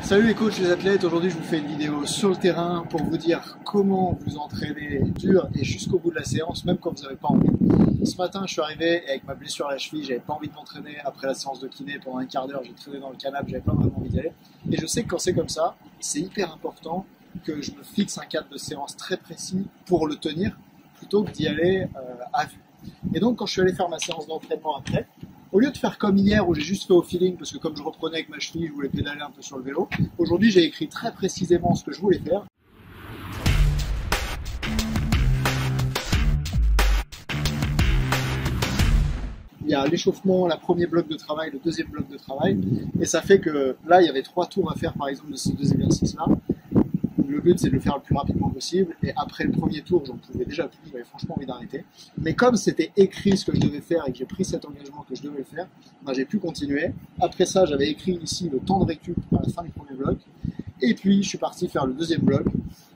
Salut les coachs, les athlètes, aujourd'hui je vous fais une vidéo sur le terrain pour vous dire comment vous entraîner dur et jusqu'au bout de la séance, même quand vous n'avez pas envie. Ce matin je suis arrivé et avec ma blessure à la cheville, j'avais pas envie de m'entraîner après la séance de kiné pendant un quart d'heure, j'ai traîné dans le canapé, j'avais pas vraiment envie d'y aller. Et je sais que quand c'est comme ça, c'est hyper important que je me fixe un cadre de séance très précis pour le tenir plutôt que d'y aller à vue. Et donc quand je suis allé faire ma séance d'entraînement après, au lieu de faire comme hier où j'ai juste fait au feeling parce que comme je reprenais avec ma cheville, je voulais pédaler un peu sur le vélo, aujourd'hui j'ai écrit très précisément ce que je voulais faire. Il y a l'échauffement, le premier bloc de travail, le deuxième bloc de travail, et ça fait que là il y avait 3 tours à faire par exemple de ces 2 exercices-là. Le but c'est de le faire le plus rapidement possible, et après le premier tour j'en pouvais déjà plus, j'avais franchement envie d'arrêter. Mais comme c'était écrit ce que je devais faire et que j'ai pris cet engagement que je devais le faire, ben, j'ai pu continuer. Après ça j'avais écrit ici le temps de récup à la fin du premier bloc, et puis je suis parti faire le deuxième bloc,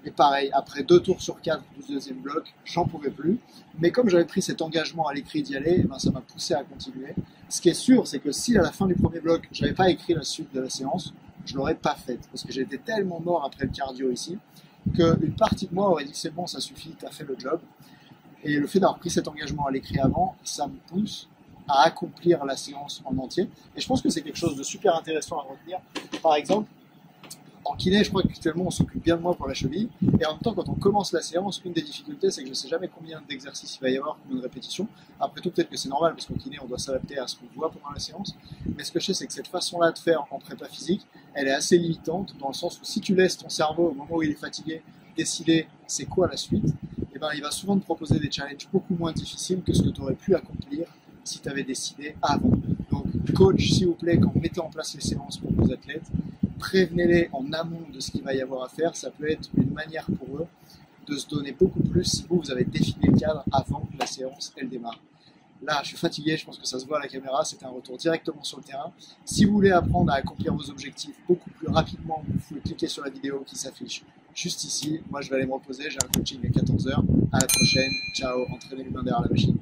et pareil, après 2 tours sur 4 du deuxième bloc, j'en pouvais plus. Mais comme j'avais pris cet engagement à l'écrit d'y aller, ben, ça m'a poussé à continuer. Ce qui est sûr, c'est que si à la fin du premier bloc, je n'avais pas écrit la suite de la séance, je l'aurais pas faite, parce que j'étais tellement mort après le cardio ici, qu'une partie de moi aurait dit c'est bon, ça suffit, t'as fait le job. Et le fait d'avoir pris cet engagement à l'écrit avant, ça me pousse à accomplir la séance en entier. Et je pense que c'est quelque chose de super intéressant à retenir. Par exemple, en kiné, je crois qu'actuellement on s'occupe bien de moi pour la cheville, et en même temps quand on commence la séance, une des difficultés c'est que je ne sais jamais combien d'exercices il va y avoir, combien de répétitions. Après tout, peut-être que c'est normal parce qu'en kiné on doit s'adapter à ce qu'on voit pendant la séance, mais ce que je sais c'est que cette façon-là de faire en prépa physique, elle est assez limitante dans le sens où si tu laisses ton cerveau au moment où il est fatigué décider c'est quoi la suite, et ben il va souvent te proposer des challenges beaucoup moins difficiles que ce que tu aurais pu accomplir si tu avais décidé avant. Donc coach, s'il vous plaît, quand vous mettez en place les séances pour vos athlètes, prévenez-les en amont de ce qu'il va y avoir à faire. Ça peut être une manière pour eux de se donner beaucoup plus si vous avez défini le cadre avant que la séance elle démarre. Là, je suis fatigué, je pense que ça se voit à la caméra, c'était un retour directement sur le terrain. Si vous voulez apprendre à accomplir vos objectifs beaucoup plus rapidement, vous pouvez cliquer sur la vidéo qui s'affiche juste ici. Moi, je vais aller me reposer, j'ai un coaching à 14 h. À la prochaine, ciao, entraînez les mains derrière la machine.